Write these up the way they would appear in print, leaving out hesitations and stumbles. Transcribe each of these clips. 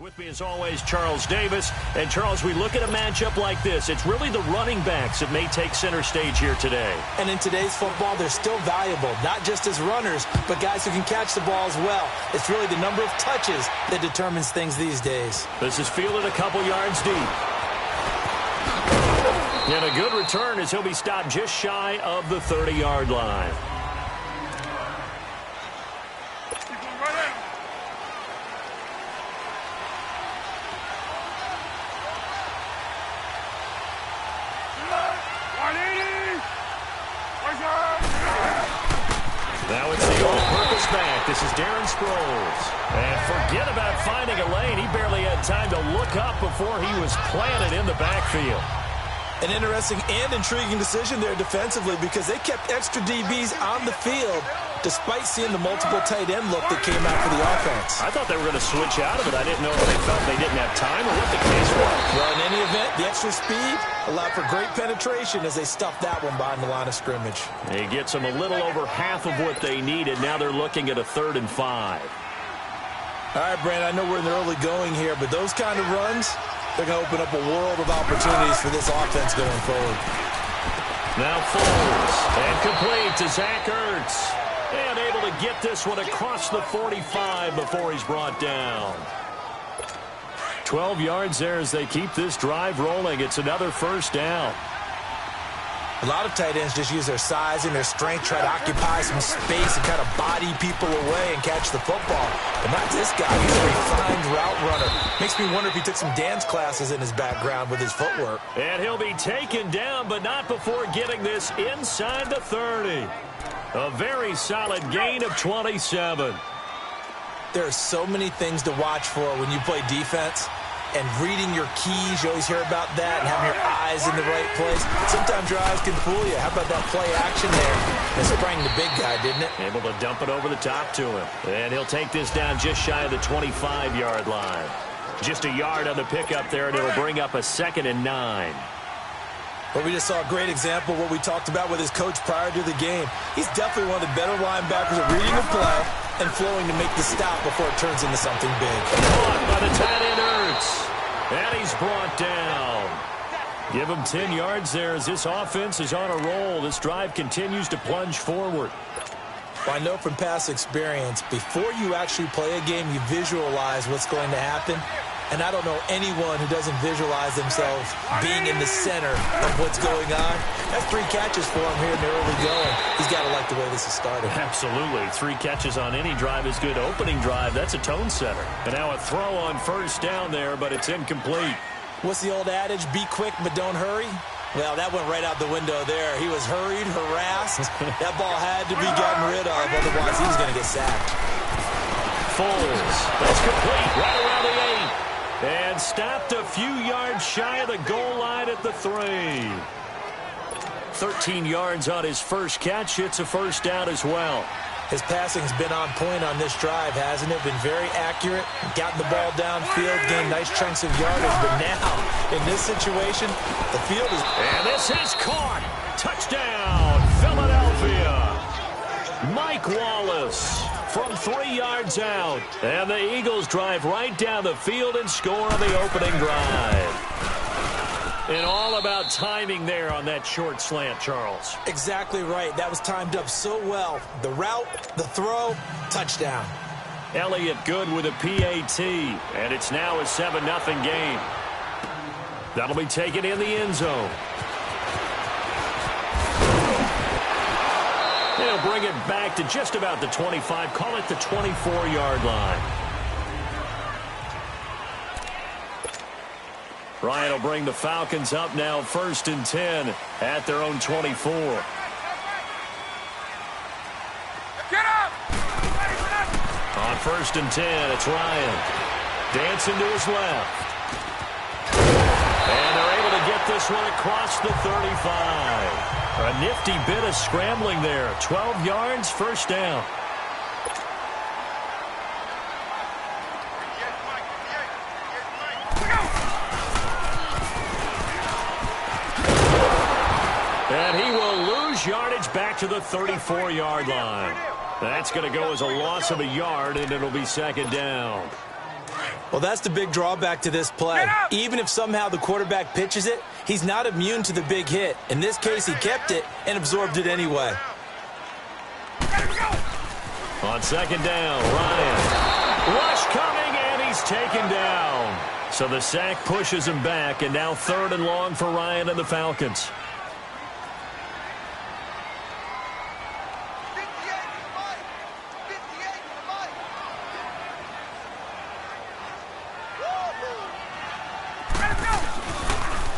With me as always, Charles Davis. And Charles, we look at a matchup like this. It's really the running backs that may take center stage here today. And in today's football, they're still valuable, not just as runners, but guys who can catch the ball as well. It's really the number of touches that determines things these days. This is fielded a couple yards deep. And a good return as he'll be stopped just shy of the 30-yard line. Now it's the all-purpose back. This is Darren Sproles. And forget about finding a lane. He barely had time to look up before he was planted in the backfield. An interesting and intriguing decision there defensively because they kept extra DBs on the field despite seeing the multiple tight end look that came out for the offense. I thought they were going to switch out of it. I didn't know if they felt they didn't have time or what the case was. Well, in any event, the extra speed allowed for great penetration as they stuffed that one behind the line of scrimmage. He gets them a little over half of what they needed. Now they're looking at a 3rd and 5. All right, Brand, I know we're in the early going here, but those kind of runs, they're going to open up a world of opportunities for this offense going forward. Now Foles, and complete to Zach Ertz. And able to get this one across the 45 before he's brought down. 12 yards there as they keep this drive rolling. It's another first down. A lot of tight ends just use their size and their strength, try to occupy some space and kind of body people away and catch the football. But not this guy. He's a refined route runner. Makes me wonder if he took some dance classes in his background with his footwork. And he'll be taken down, but not before getting this inside the 30. A very solid gain of 27. There are so many things to watch for when you play defense. And reading your keys, you always hear about that, and having your eyes in the right place. Sometimes your eyes can fool you. How about that play action there? It sprang the big guy, didn't it? Able to dump it over the top to him. And he'll take this down just shy of the 25-yard line. Just a yard on the pickup there, and it'll bring up a 2nd and 9. But we just saw a great example of what we talked about with his coach prior to the game. He's definitely one of the better linebackers at reading the play and flowing to make the stop before it turns into something big. Caught by the tight end Ertz. And he's brought down. Give him 10 yards there as this offense is on a roll. This drive continues to plunge forward. Well, I know from past experience, before you actually play a game, you visualize what's going to happen. And I don't know anyone who doesn't visualize themselves being in the center of what's going on. That's 3 catches for him here in the early going. He's got to like the way this is started. Absolutely. 3 catches on any drive is good. Opening drive, that's a tone setter. And now a throw on first down there, but it's incomplete. What's the old adage? Be quick, but don't hurry. Well, that went right out the window there. He was hurried, harassed. That ball had to be gotten rid of, otherwise he was going to get sacked. Foles. That's complete. Right around the 8. And stopped a few yards shy of the goal line at the 3. 13 yards on his first catch. It's a first down as well. His passing's been on point on this drive, hasn't it? Been very accurate. Gotten the ball downfield, gained nice chunks of yardage. But now, in this situation, the field is... And this is caught. Touchdown, Philadelphia. Mike Wallace from 3 yards out. And the Eagles drive right down the field and score on the opening drive. And all about timing there on that short slant, Charles. Exactly right. That was timed up so well. The route, the throw, touchdown. Elliott good with a PAT. And it's now a 7-0 game. That'll be taken in the end zone. They'll bring it back to just about the 25. Call it the 24-yard line. Ryan will bring the Falcons up now 1st and 10 at their own 24. Get up! On 1st and 10, it's Ryan. Dancing to his left. And they're able to get this one across the 35. A nifty bit of scrambling there. 12 yards, first down. And he will lose yardage back to the 34-yard line. That's going to go as a loss of a yard, and it'll be 2nd down. Well, that's the big drawback to this play. Even if somehow the quarterback pitches it, he's not immune to the big hit. In this case, he kept it and absorbed it anyway. On second down, Ryan. Rush coming, and he's taken down. So the sack pushes him back, and now 3rd and long for Ryan and the Falcons.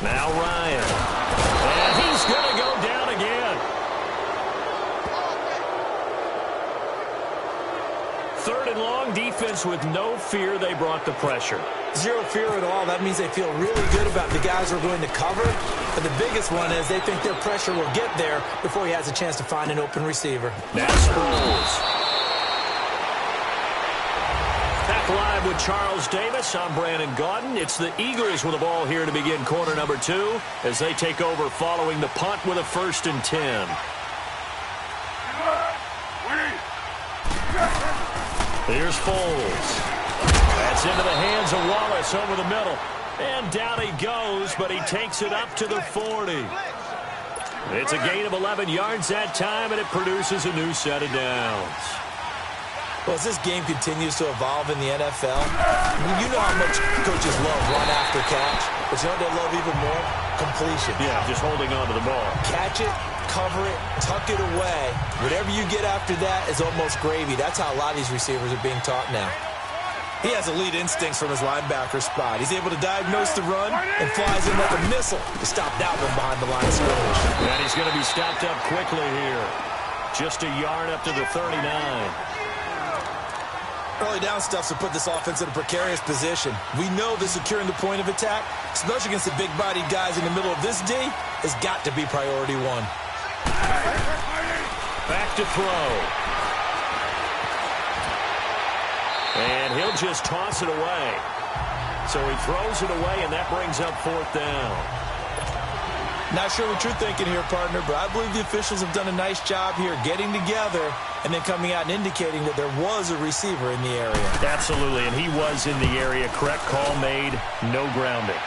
Now Ryan. And he's going to go down again. 3rd and long, defense with no fear. They brought the pressure. Zero fear at all. That means they feel really good about the guys who are going to cover. But the biggest one is they think their pressure will get there before he has a chance to find an open receiver. Now Sproles. Back live with Charles Davis. I'm Brandon Gaudin. It's the Eagles with the ball here to begin quarter number 2 as they take over following the punt with a 1st and 10. Here's Foles. That's into the hands of Wallace over the middle. And down he goes, but he takes it up to the 40. It's a gain of 11 yards that time, and it produces a new set of downs. Well, as this game continues to evolve in the NFL, you know how much coaches love run after catch, but you know what they love even more? Completion. Yeah, just holding on to the ball. Catch it, cover it, tuck it away. Whatever you get after that is almost gravy. That's how a lot of these receivers are being taught now. He has elite instincts from his linebacker spot. He's able to diagnose the run and flies in like a missile to stop that one behind the line of scrimmage. And he's going to be stopped up quickly here. Just a yard up to the 39. Early down stuffs have put this offense in a precarious position. We know that securing the point of attack, especially against the big-bodied guys in the middle of this D, has got to be priority 1. Back to throw. And he'll just toss it away. So he throws it away, and that brings up 4th down. Not sure what you're thinking here, partner, but I believe the officials have done a nice job here getting together and then coming out and indicating that there was a receiver in the area. Absolutely, and he was in the area. Correct call made, no grounding.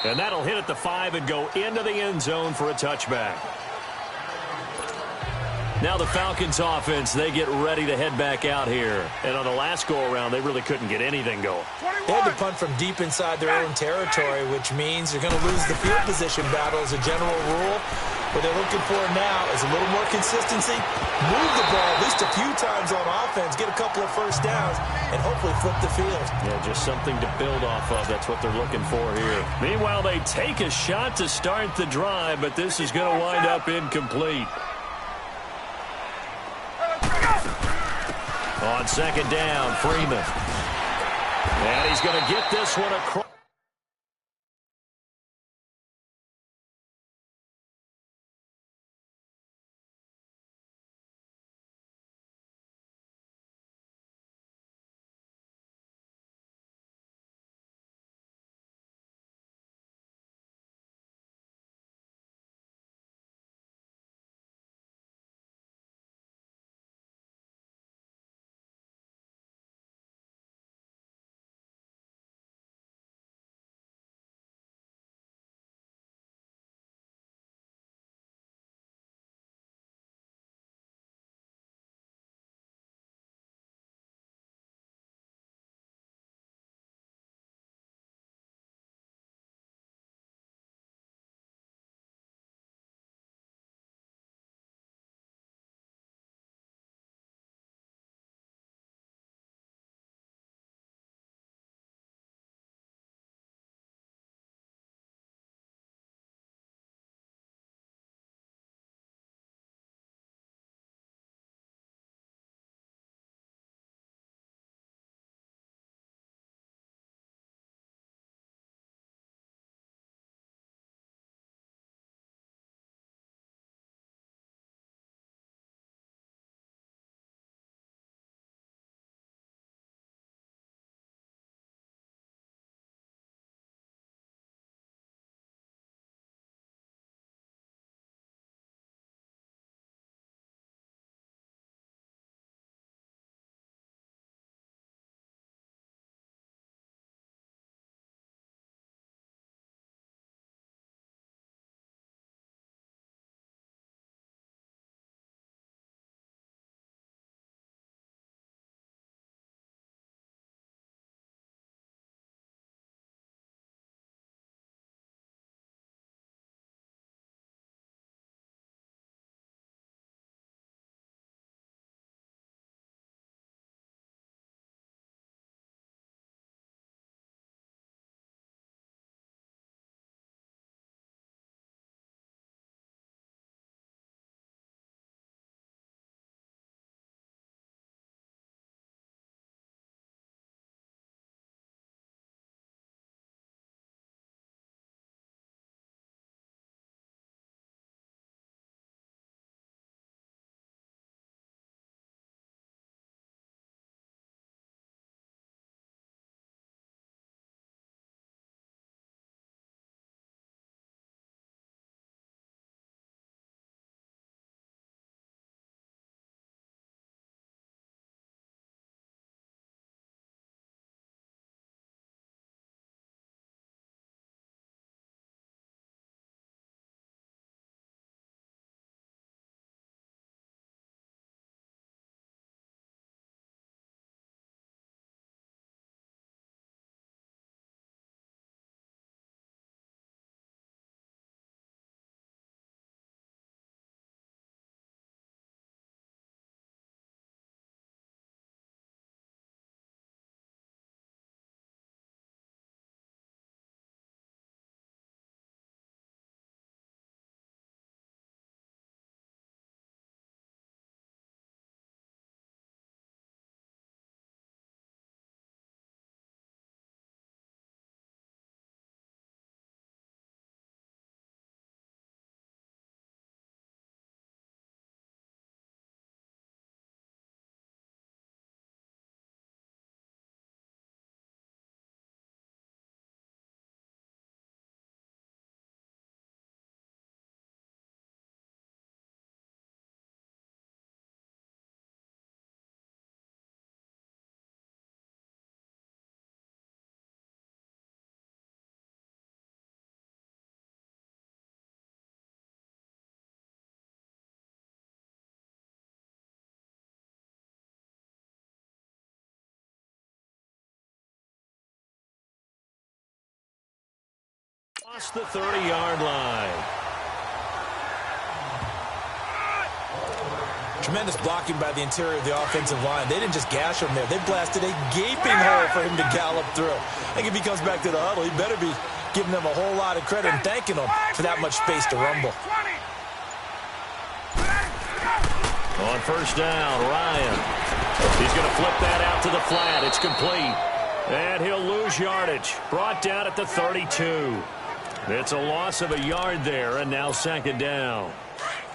And that'll hit at the 5 and go into the end zone for a touchback. Now the Falcons offense, they get ready to head back out here. And on the last go-around, they really couldn't get anything going. They had to punt from deep inside their own territory, which means they're going to lose the field position battle as a general rule. What they're looking for now is a little more consistency, move the ball at least a few times on offense, get a couple of 1st downs, and hopefully flip the field. Yeah, just something to build off of. That's what they're looking for here. Meanwhile, they take a shot to start the drive, but this is going to wind up incomplete. On second down, Freeman. And he's going to get this one across. past the 30-yard line. Tremendous blocking by the interior of the offensive line. They didn't just gash him there. They blasted a gaping hole for him to gallop through. I think if he comes back to the huddle, he better be giving them a whole lot of credit and thanking them for that much space to rumble. On first down, Ryan. He's going to flip that out to the flat. It's complete. And he'll lose yardage. Brought down at the 32. It's a loss of a yard there, and now second down.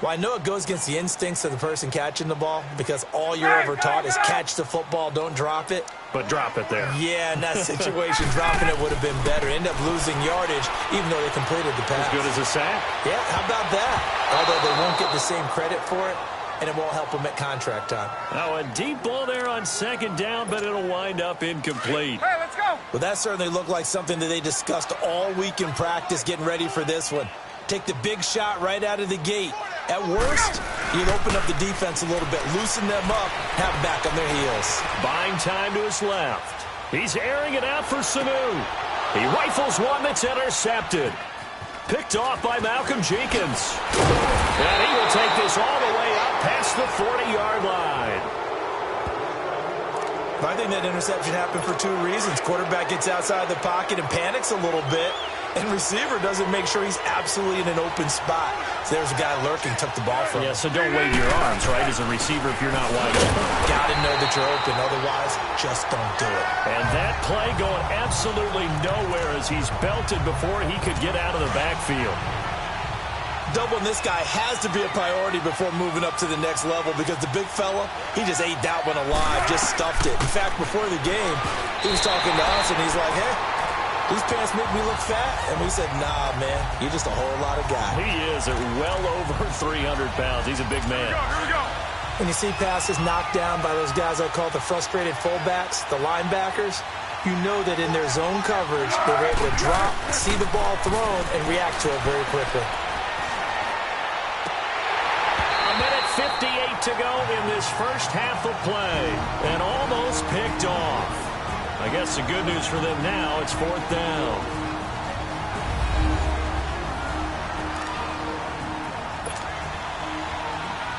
Well, I know it goes against the instincts of the person catching the ball because all you're ever taught is catch the football, don't drop it. But drop it there. Yeah, in that situation, dropping it would have been better. End up losing yardage even though they completed the pass. As good as a sack. Yeah, how about that? Although they won't get the same credit for it, and it won't help them at contract time. Now a deep ball there on second down, but it'll wind up incomplete. Hey, let's go. Well, that certainly looked like something that they discussed all week in practice getting ready for this one. Take the big shot right out of the gate. At worst, you'd open up the defense a little bit, loosen them up, have them back on their heels. Buying time to his left. He's airing it out for Sanu. He rifles one that's intercepted. Picked off by Malcolm Jenkins. And he will take this all the way up past the 40-yard line. I think that interception happened for two reasons. Quarterback gets outside the pocket and panics a little bit, and receiver doesn't make sure he's absolutely in an open spot. So there's a guy lurking, took the ball from him. Yeah, so don't wave your arms, right, as a receiver if you're not wide open. Got to know that you're open, otherwise just don't do it. And that play going absolutely nowhere as he's belted before he could get out of the backfield. Doubling this guy has to be a priority before moving up to the next level because the big fella, he just ate that one alive, just stuffed it. In fact, before the game, he was talking to us, and he's like, hey, these pants make me look fat. And we said, nah, man, you're just a whole lot of guy. He is at well over 300 pounds. He's a big man. Here we go. When you see passes knocked down by those guys I call the frustrated fullbacks, the linebackers, you know that in their zone coverage, they were able to drop, see the ball thrown, and react to it very quickly. 58 to go in this first half of play, and almost picked off. I guess the good news for them now, it's fourth down.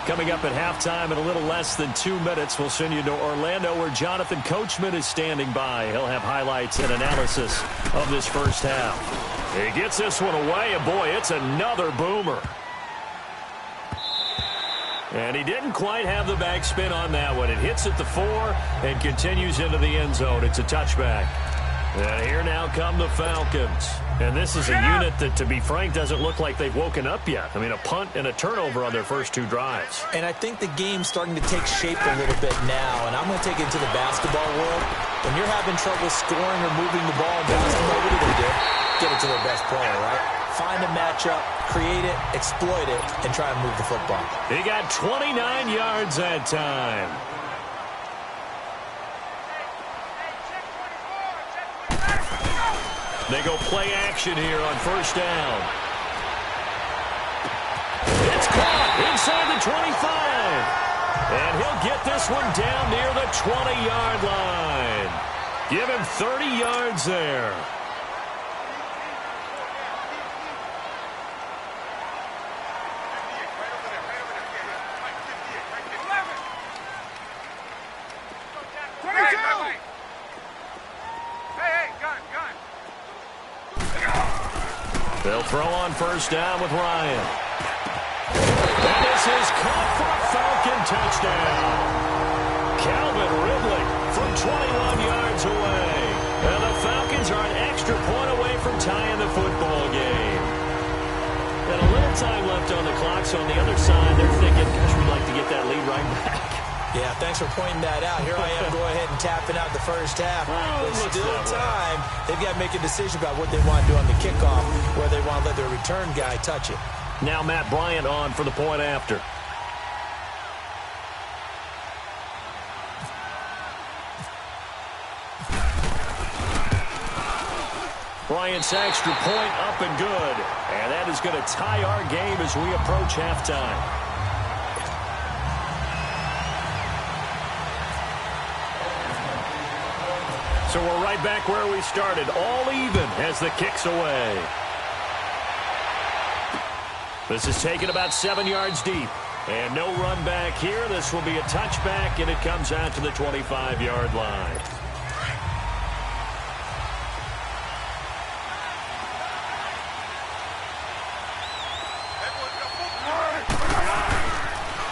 Coming up at halftime in a little less than 2 minutes, we'll send you to Orlando where Jonathan Coachman is standing by. He'll have highlights and analysis of this first half. He gets this one away, and boy, it's another boomer. And he didn't quite have the backspin on that one. It hits at the 4 and continues into the end zone. It's a touchback. And here now come the Falcons. And this is a unit that, to be frank, doesn't look like they've woken up yet. I mean, a punt and a turnover on their first two drives. And I think the game's starting to take shape a little bit now. And I'm going to take it into the basketball world. When you're having trouble scoring or moving the ball in basketball, what do? Get it to their best player, right? Find a matchup, create it, exploit it, and try and move the football. He got 29 yards that time. They go play action here on first down. It's caught inside the 25. And he'll get this one down near the 20-yard line. Give him 30 yards there. They'll throw on first down with Ryan. And this is caught for a Falcon touchdown. Calvin Ridley from 21 yards away. And the Falcons are an extra point away from tying the football game. And a little time left on the clock, so on the other side, they're thinking, gosh, we'd like to get that lead right back. Yeah, thanks for pointing that out. Here I am going ahead and tapping out the first half. There's still time. They've got to make a decision about what they want to do on the kickoff, where they want to let their return guy touch it. Now Matt Bryant on for the point after. Bryant's extra point up and good. And that is going to tie our game as we approach halftime. So we're right back where we started, all even as the kick's away. This is taken about 7 yards deep. And no run back here. This will be a touchback, and it comes out to the 25-yard line.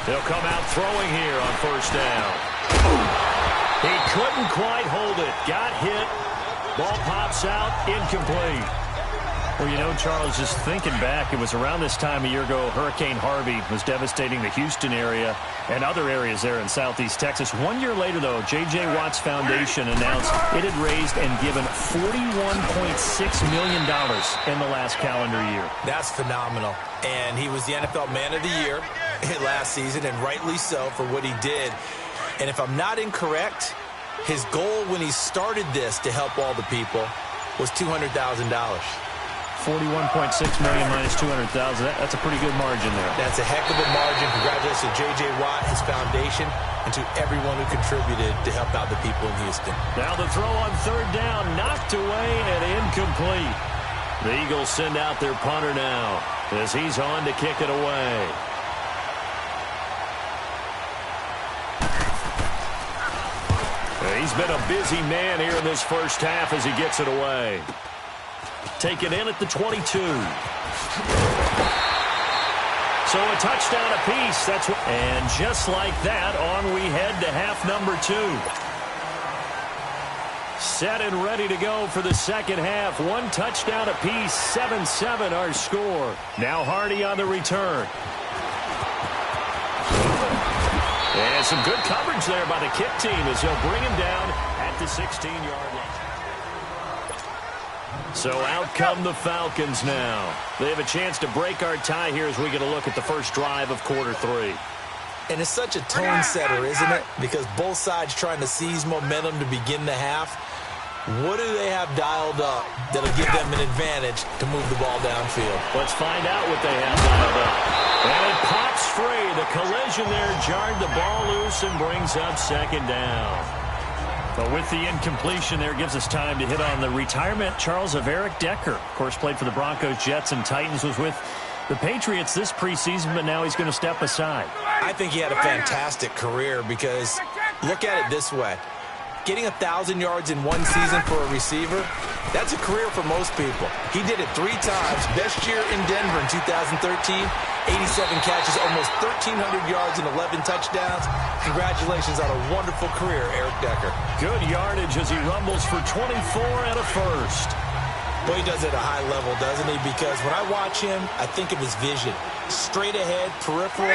They'll come out throwing here on first down. He couldn't quite hold it. Got hit. Ball pops out. Incomplete. Well, you know, Charles, just thinking back, it was around this time a year ago, Hurricane Harvey was devastating the Houston area and other areas there in southeast Texas. 1 year later, though, J.J. Watt's Foundation announced it had raised and given $41.6 million in the last calendar year. That's phenomenal. And he was the NFL Man of the Year last season, and rightly so for what he did. And if I'm not incorrect, his goal when he started this to help all the people was $200,000. 41.6 million minus 200,000. That's a pretty good margin there. That's a heck of a margin. Congratulations to J.J. Watt, his foundation, and to everyone who contributed to help out the people in Houston. Now the throw on third down, knocked away and incomplete. The Eagles send out their punter now as he's on to kick it away. He's been a busy man here in this first half as he gets it away. Taken in at the 22. So a touchdown apiece. That's what, and just like that, on we head to half number 2. Set and ready to go for the second half. One touchdown apiece. 7-7 our score. Now Hardy on the return. And some good coverage there by the kick team as he'll bring him down at the 16-yard line. So out come the Falcons now. They have a chance to break our tie here as we get a look at the first drive of quarter 3. And it's such a tone setter, isn't it? Because both sides trying to seize momentum to begin the half. What do they have dialed up that'll give them an advantage to move the ball downfield? Let's find out what they have dialed up. And it pops free. The collision there jarred the ball loose and brings up second down. But with the incompletion there, gives us time to hit on the retirement, Charles, of Eric Decker. Of course, played for the Broncos, Jets, and Titans, was with the Patriots this preseason, but now he's going to step aside. I think he had a fantastic career because look at it this way. Getting 1,000 yards in one season for a receiver, that's a career for most people. He did it 3 times. Best year in Denver in 2013, 87 catches, almost 1,300 yards and 11 touchdowns. Congratulations on a wonderful career, Eric Decker. Good yardage as he rumbles for 24 and a first. Boy, he does it at a high level, doesn't he? Because when I watch him, I think of his vision. Straight ahead, peripheral.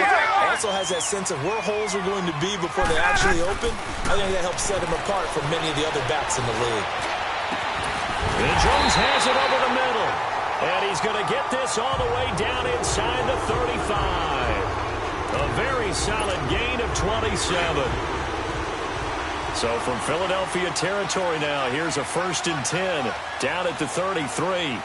Also has that sense of where holes are going to be before they actually open. I think that helps set him apart from many of the other backs in the league. And Jones has it over the middle. And he's going to get this all the way down inside the 35. A very solid gain of 27. So from Philadelphia territory now, here's a 1st and 10 down at the 33.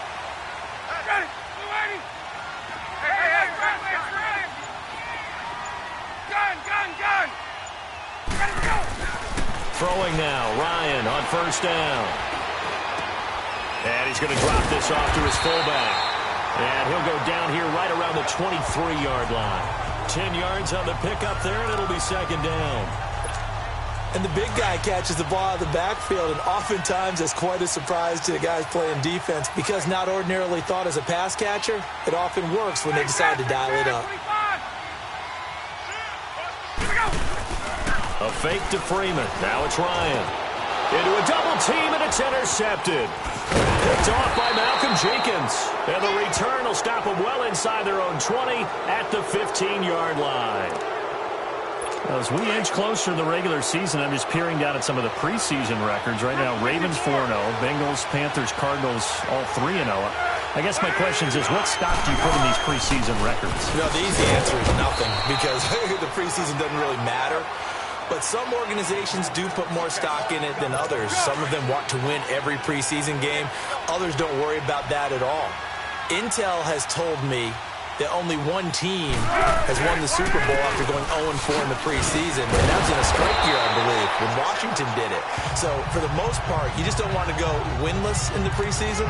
Throwing now, Ryan on first down. And he's going to drop this off to his fullback. And he'll go down here right around the 23-yard line. 10 yards on the pickup there, and it'll be second down. And the big guy catches the ball out of the backfield, and oftentimes that's quite a surprise to the guys playing defense because not ordinarily thought as a pass catcher, it often works when they decide to dial it up. A fake to Freeman. Now it's Ryan. Into a double team, and it's intercepted. Picked off by Malcolm Jenkins. And the return will stop them well inside their own 20 at the 15-yard line. As we inch closer to the regular season, I'm just peering down at some of the preseason records. Right now, Ravens 4-0, Bengals, Panthers, Cardinals, all 3-0. I guess my question is, what stock do you put in these preseason records? No, the easy answer is nothing because the preseason doesn't really matter. But some organizations do put more stock in it than others. Some of them want to win every preseason game. Others don't worry about that at all. Intel has told me that only one team has won the Super Bowl after going 0-4 in the preseason, and that was in a strike year, I believe, when Washington did it. So, for the most part, you just don't want to go winless in the preseason.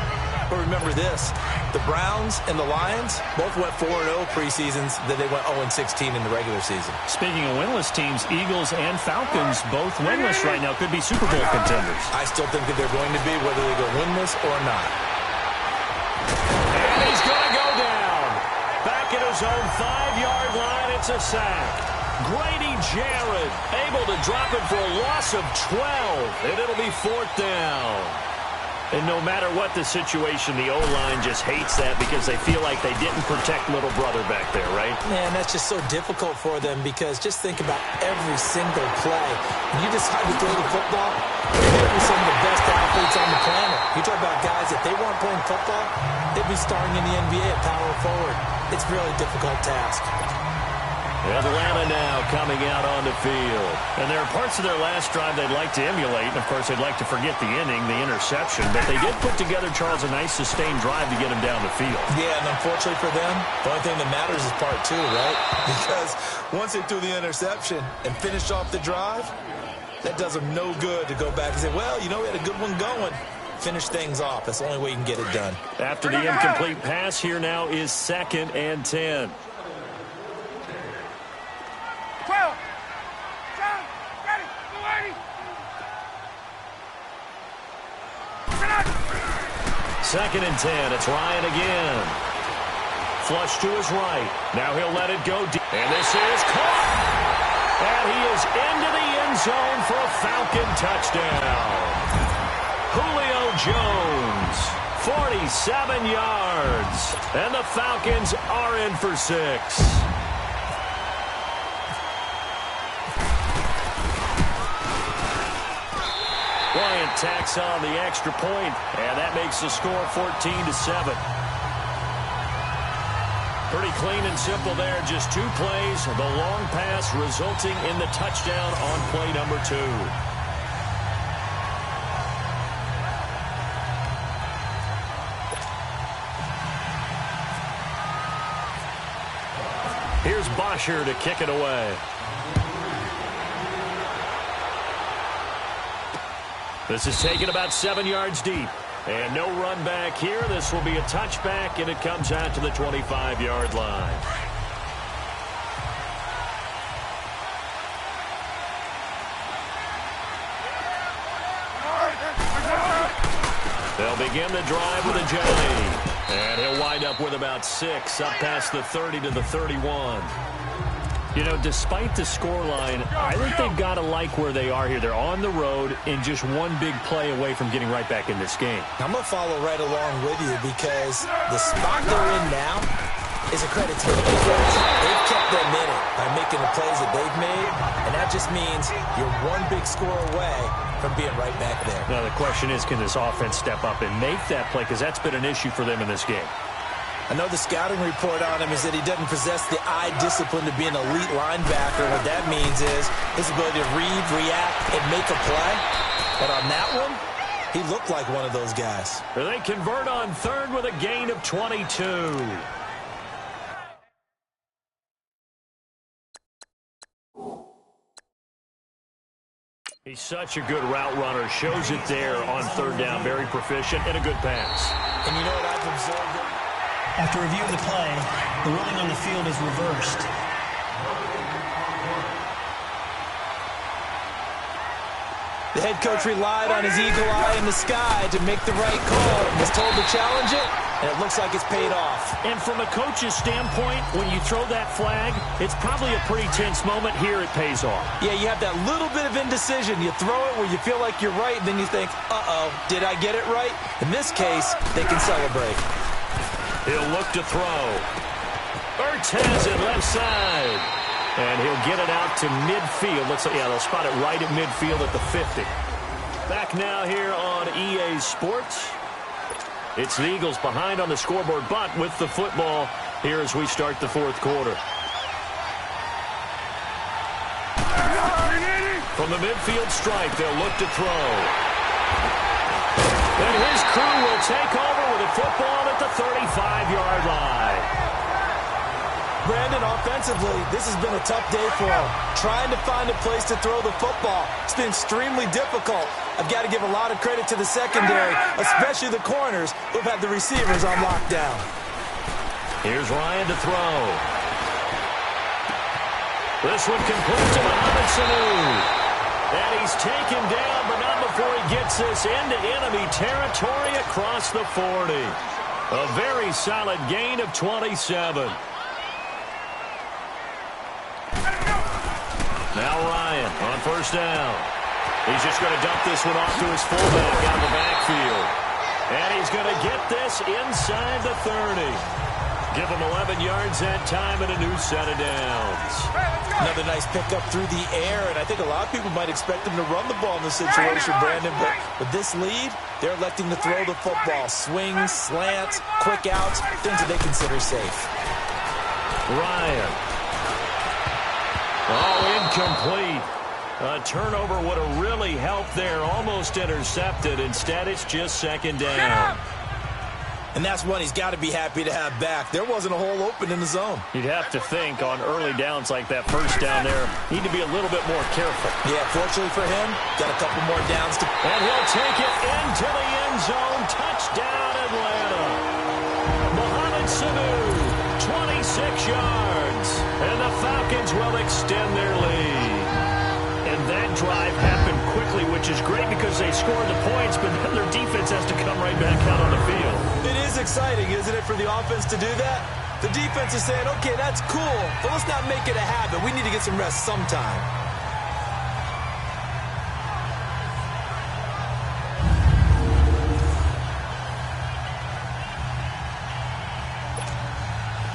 But remember this, the Browns and the Lions both went 4-0 preseasons, then they went 0-16 in the regular season. Speaking of winless teams, Eagles and Falcons both winless right now. Could be Super Bowl contenders. I still think that they're going to be, whether they go winless or not. And he's going to go down. Back at his own 5-yard line, it's a sack. Grady Jarrett able to drop it for a loss of 12, and it'll be 4th down. And no matter what the situation, the O-line just hates that because they feel like they didn't protect little brother back there, right? Man, that's just so difficult for them because just think about every single play. When you decide to throw the football, you're going to be some of the best athletes on the planet. You talk about guys, if they weren't playing football, they'd be starring in the NBA at power forward. It's a really difficult task. Atlanta now coming out on the field. And there are parts of their last drive they'd like to emulate. And, of course, they'd like to forget the inning, the interception. But they did put together, Charles, a nice sustained drive to get him down the field. Yeah, and unfortunately for them, the only thing that matters is part 2, right? Because once they threw the interception and finished off the drive, that does them no good to go back and say, well, you know, we had a good one going. Finish things off. That's the only way you can get it done. After the incomplete pass, here now is 2nd and 10. 12. John, ready, 2nd and 10. It's Ryan again. Flush to his right. Now he'll let it go deep. And this is caught. And he is into the end zone for a Falcon touchdown. Julio Jones, 47 yards. And the Falcons are in for 6. Bryant tacks on the extra point, and that makes the score 14-7. Pretty clean and simple there. Just 2 plays. The long pass resulting in the touchdown on play number 2. Here's Bosher to kick it away. This is taken about 7 yards deep. And no run back here. This will be a touchback, and it comes out to the 25-yard line. They'll begin the drive with a jelly. And he'll wind up with about 6, up past the 30 to the 31. You know, despite the scoreline, I think they've got to like where they are here. They're on the road and just one big play away from getting right back in this game. I'm going to follow right along with you because the spot they're in now is a credit to the defense. They've kept them in it by making the plays that they've made, and that just means you're one big score away from being right back there. Now, the question is, can this offense step up and make that play? Because that's been an issue for them in this game. I know the scouting report on him is that he doesn't possess the eye discipline to be an elite linebacker. What that means is his ability to read, react, and make a play. But on that one, he looked like one of those guys. They convert on 3rd with a gain of 22. He's such a good route runner. Shows it there on 3rd down. Very proficient and a good pass. And you know what I've observed? After review of the play, the ruling on the field is reversed. The head coach relied on his eagle eye in the sky to make the right call. Was told to challenge it, and it looks like it's paid off. And from a coach's standpoint, when you throw that flag, it's probably a pretty tense moment. Here it pays off. Yeah, you have that little bit of indecision. You throw it where you feel like you're right, and then you think, uh-oh, did I get it right? In this case, they can celebrate. He'll look to throw. Ertz has it left side. And he'll get it out to midfield. They'll spot it right at midfield at the 50. Back now here on EA Sports. It's the Eagles behind on the scoreboard, but with the football here as we start the 4th quarter. From the midfield stripe, they'll look to throw. And his crew will take over with a football at the 35-yard line. Brandon, offensively, this has been a tough day for him. Trying to find a place to throw the football. It's been extremely difficult. I've got to give a lot of credit to the secondary, especially the corners who've had the receivers on lockdown. Here's Ryan to throw. This one complete to Mohamed Sanu. And he's taken down, but not before he gets this into enemy territory across the 40. A very solid gain of 27. Now Ryan on first down. He's just going to dump this one off to his fullback out of the backfield. And he's going to get this inside the 30. Give him 11 yards that time and a new set of downs. Another nice pickup through the air, and I think a lot of people might expect him to run the ball in this situation, Brandon, but with this lead, they're electing to throw the football. Swings, slants, quick outs, things that they consider safe. Ryan. Oh, incomplete. A turnover would have really helped there. Almost intercepted. Instead, it's just second down. And that's one he's got to be happy to have back. There wasn't a hole open in the zone. You'd have to think on early downs like that first down there, need to be a little bit more careful. Yeah, fortunately for him, got a couple more downs to... And he'll take it into the end zone. Touchdown, Atlanta. Mohamed Sanu, 26 yards. And the Falcons will extend their lead. And that drive happened quickly, which is great because they scored the points, but then their defense has to come right back out on the field. It is exciting, isn't it, for the offense to do that? The defense is saying, okay, that's cool, but let's not make it a habit. We need to get some rest sometime.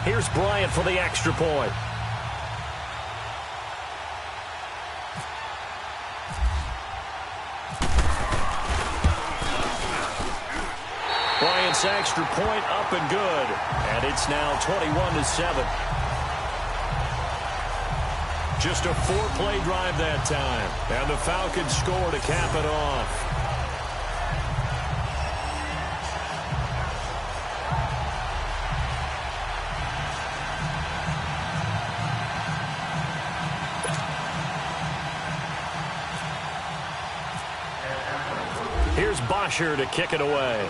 Here's Bryant for the extra point. Bryant's extra point up and good. And it's now 21-7. Just a 4-play drive that time. And the Falcons score to cap it off. Here's Bosher to kick it away.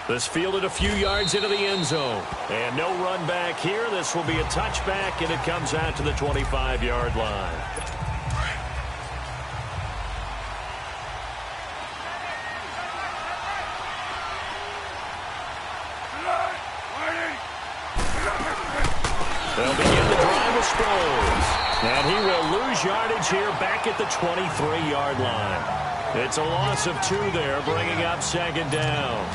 This fielded a few yards into the end zone. And no run back here. This will be a touchback, and it comes out to the 25-yard line. They'll begin the drive with Sproles. And he will lose yardage here back at the 23-yard line. It's a loss of 2 there, bringing up second down.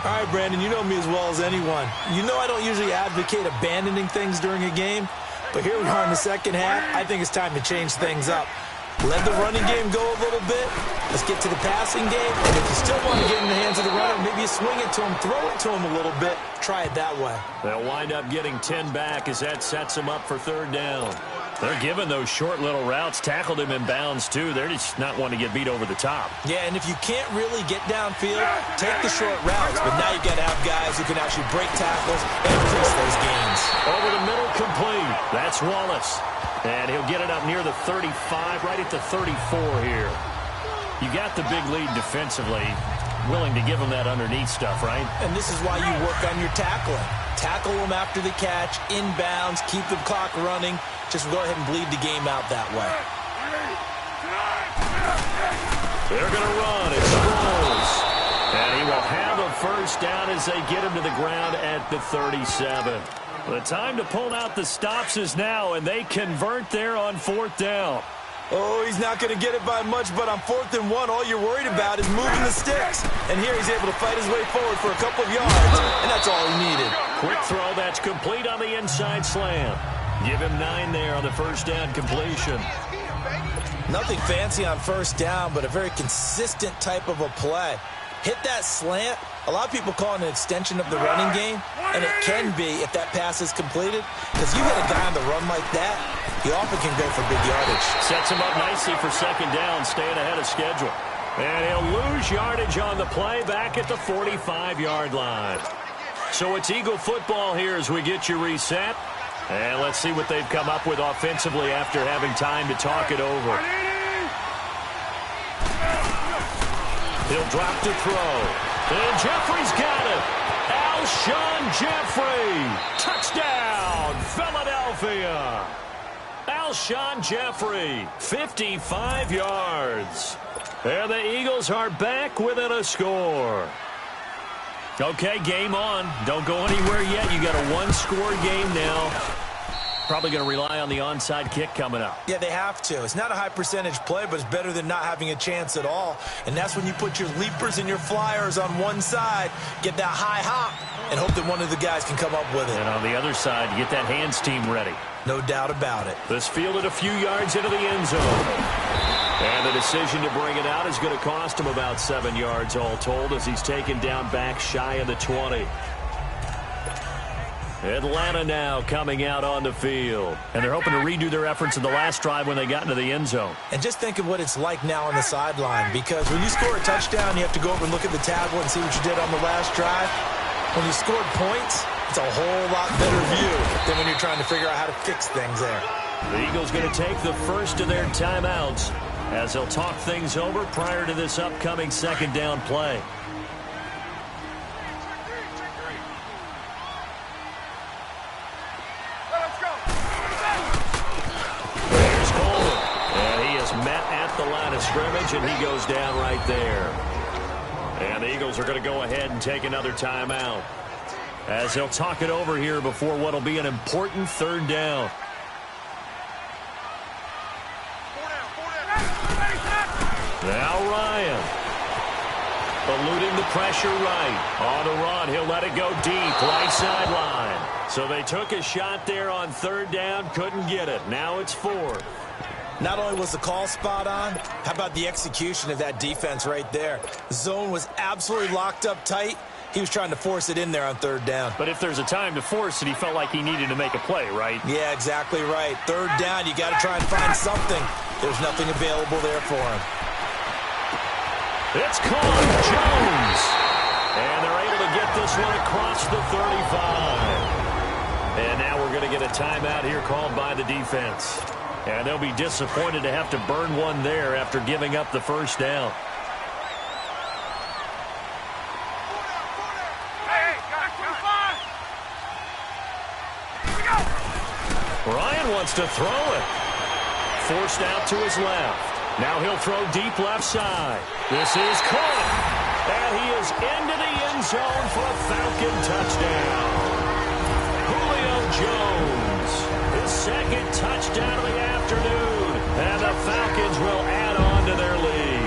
All right, Brandon, you know me as well as anyone. You know I don't usually advocate abandoning things during a game, but here we are in the second half. I think it's time to change things up. Let the running game go a little bit. Let's get to the passing game. And if you still want to get in the hands of the runner, maybe you swing it to him, throw it to him a little bit. Try it that way. They'll wind up getting 10 back as that sets them up for third down. They're giving those short little routes, tackled him in bounds, too. They're just not wanting to get beat over the top. Yeah, and if you can't really get downfield, take the short routes. But now you've got to have guys who can actually break tackles and increase those gains. Over the middle, complete. That's Wallace. And he'll get it up near the 35, right at the 34 here. You got the big lead defensively. Willing to give him that underneath stuff, right? And this is why you work on your tackling. Tackle them after the catch, inbounds, keep the clock running. Just go ahead and bleed the game out that way. They're going to run. It's Sproles. And he will have a first down as they get him to the ground at the 37. The time to pull out the stops is now, and they convert there on fourth down. Oh, he's not going to get it by much, but on 4th and 1, all you're worried about is moving the sticks. And here he's able to fight his way forward for a couple of yards, and that's all he needed. Quick throw, that's complete on the inside slam. Give him 9 there on the first down completion. Nothing fancy on first down, but a very consistent type of a play. Hit that slant. A lot of people call it an extension of the running game, and it can be if that pass is completed, because you hit a guy on the run like that, he often can go for big yardage. Sets him up nicely for second down, staying ahead of schedule. And he'll lose yardage on the play back at the 45-yard line. So it's Eagle football here as we get you reset. And let's see what they've come up with offensively after having time to talk it over. He'll drop to throw. And Jeffrey's got it. Alshon Jeffrey. Touchdown, Philadelphia. Alshon Jeffrey, 55 yards. And the Eagles are back within a score. Okay, game on. Don't go anywhere yet. You got a one-score game now. Probably going to rely on the onside kick coming up. Yeah, they have to. It's not a high percentage play, but it's better than not having a chance at all. And that's when you put your leapers and your flyers on one side, get that high hop, and hope that one of the guys can come up with it. And on the other side, you get that hands team ready. No doubt about it. This fielded a few yards into the end zone. And the decision to bring it out is going to cost him about 7 yards all told as he's taken down back shy of the 20. Atlanta now coming out on the field. And they're hoping to redo their efforts in the last drive when they got into the end zone. And just think of what it's like now on the sideline, because when you score a touchdown, you have to go over and look at the tablet and see what you did on the last drive. When you scored points, it's a whole lot better view than when you're trying to figure out how to fix things there. The Eagles going to take the first of their timeouts as they'll talk things over prior to this upcoming second down play. There's Coleman, and he is met at the line of scrimmage, and he goes down right there. And the Eagles are going to go ahead and take another timeout as they'll talk it over here before what will be an important third down. Now Ryan, eluding the pressure right. On the run, he'll let it go deep, right sideline. So they took a shot there on third down, couldn't get it. Now it's fourth. Not only was the call spot on, how about the execution of that defense right there? The zone was absolutely locked up tight. He was trying to force it in there on third down. But if there's a time to force it, he felt like he needed to make a play, right? Yeah, exactly right. Third down, you got to try and find something. There's nothing available there for him. It's caught, Jones. And they're able to get this one across the 35. And now we're going to get a timeout here called by the defense. And they'll be disappointed to have to burn one there after giving up the first down. Ryan wants to throw it. Forced out to his left. Now he'll throw deep left side. This is caught. And he is into the end zone for a Falcon touchdown. Julio Jones, his second touchdown of the afternoon. And the Falcons will add on to their lead.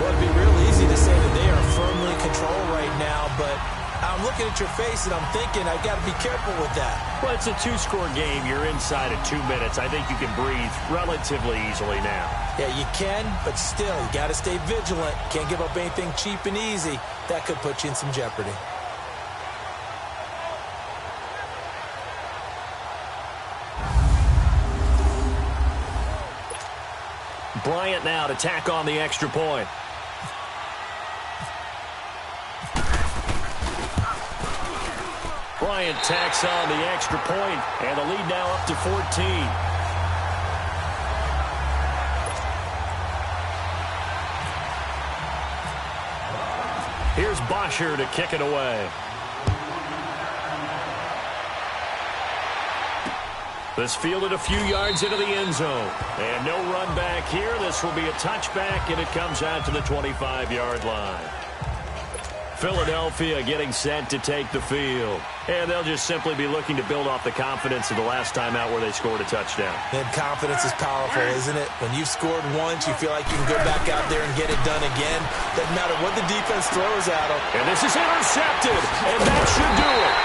Well, it'd be real easy to say that they are firmly in control right now, but I'm looking at your face and I'm thinking I've got to be careful with that. Well, it's a two-score game. You're inside of 2 minutes. I think you can breathe relatively easily now. Yeah, you can, but still, you got to stay vigilant. Can't give up anything cheap and easy. That could put you in some jeopardy. Bryant now to tack on the extra point. Bryant tacks on the extra point, and the lead now up to 14. Here's Bosher to kick it away. This fielded a few yards into the end zone. And no run back here. This will be a touchback, and it comes out to the 25-yard line. Philadelphia getting set to take the field. And they'll just simply be looking to build off the confidence of the last time out where they scored a touchdown. And confidence is powerful, isn't it? When you've scored once, you feel like you can go back out there and get it done again. Doesn't matter what the defense throws at them. And this is intercepted, and that should do it.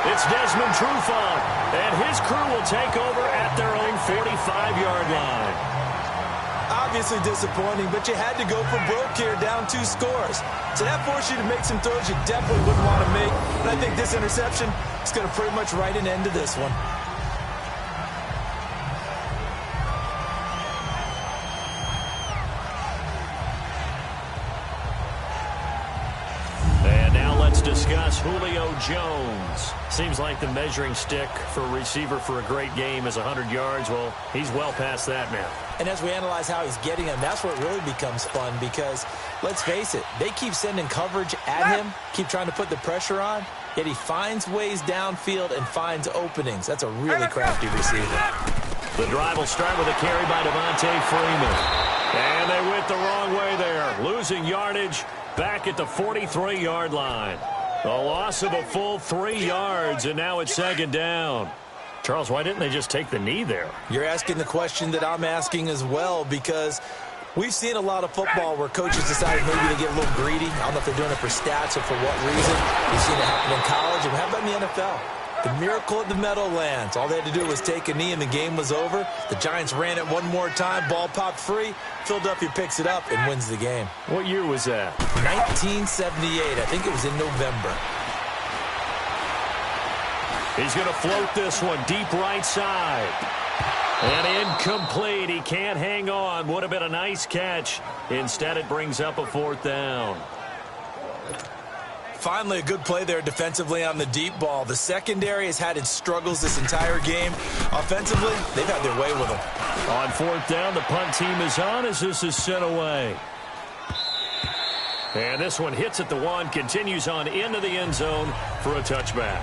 It's Desmond Trufant, and his crew will take over at their own 45-yard line. Obviously disappointing, but you had to go for broke here, down 2 scores. So that forced you to make some throws you definitely wouldn't want to make. And I think this interception is going to pretty much write an end to this one. discuss Julio Jones. Seems like the measuring stick for a receiver for a great game is 100 yards. Well, he's well past that now. And as we analyze how he's getting them, that's where it really becomes fun because, let's face it, they keep sending coverage at him, keep trying to put the pressure on, yet he finds ways downfield and finds openings. That's a really crafty receiver. The drive will start with a carry by Devontae Freeman. And they went the wrong way there, losing yardage back at the 43-yard line. A loss of a full 3 yards, and now it's second down. Charles, why didn't they just take the knee there? You're asking the question that I'm asking as well, because we've seen a lot of football where coaches decided maybe to get a little greedy. I don't know if they're doing it for stats or for what reason. We've seen it happen in college, and how about in the NFL? The miracle at the Meadowlands. All they had to do was take a knee, and the game was over. The Giants ran it one more time. Ball popped free. Philadelphia picks it up and wins the game. What year was that? 1978. I think it was in November. He's going to float this one deep right side. And incomplete. He can't hang on. Would have been a nice catch. Instead, it brings up a fourth down. Finally, a good play there defensively on the deep ball. The secondary has had its struggles this entire game. Offensively, they've had their way with them. On fourth down, the punt team is on as this is sent away. And this one hits at the 1, continues on into the end zone for a touchback.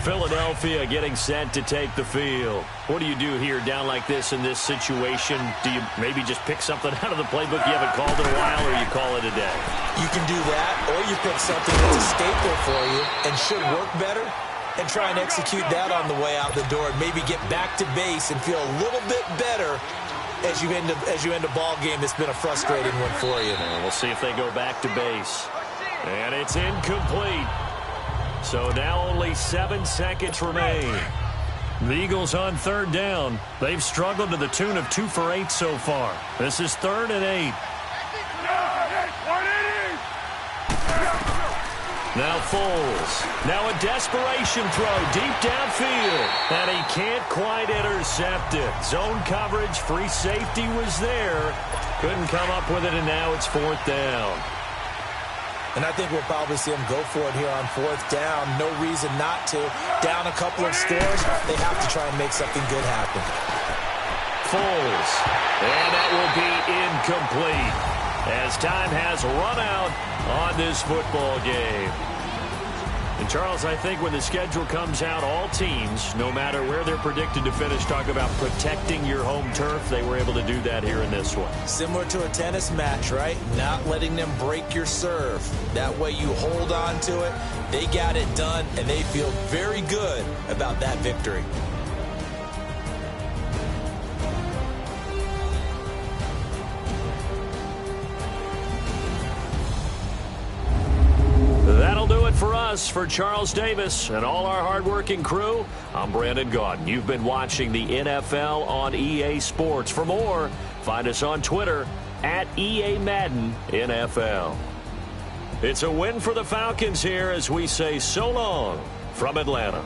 Philadelphia getting set to take the field. What do you do here down like this in this situation? Do you maybe just pick something out of the playbook you haven't called in a while, or you call it a day? You can do that, or you pick something that's a staple for you and should work better and try and execute that on the way out the door and maybe get back to base and feel a little bit better as you end a ball game that's been a frustrating one for you. And we'll see if they go back to base. And it's incomplete. So now only 7 seconds remain. The Eagles on third down. They've struggled to the tune of 2 for 8 so far. This is 3rd and 8. Now Foles. Now a desperation throw deep downfield. And he can't quite intercept it. Zone coverage, free safety was there. Couldn't come up with it, and now it's 4th down. And I think we'll probably see them go for it here on 4th down. No reason not to. Down a couple of scores, they have to try and make something good happen. Foles. And that will be incomplete as time has run out on this football game. And, Charles, I think when the schedule comes out, all teams, no matter where they're predicted to finish, talk about protecting your home turf. They were able to do that here in this one. Similar to a tennis match, right? Not letting them break your serve. That way you hold on to it. They got it done, and they feel very good about that victory. That'll do it for us. For Charles Davis and all our hardworking crew, I'm Brandon Gaudin. You've been watching the NFL on EA Sports. For more, find us on Twitter at EA Madden NFL. It's a win for the Falcons here as we say so long from Atlanta.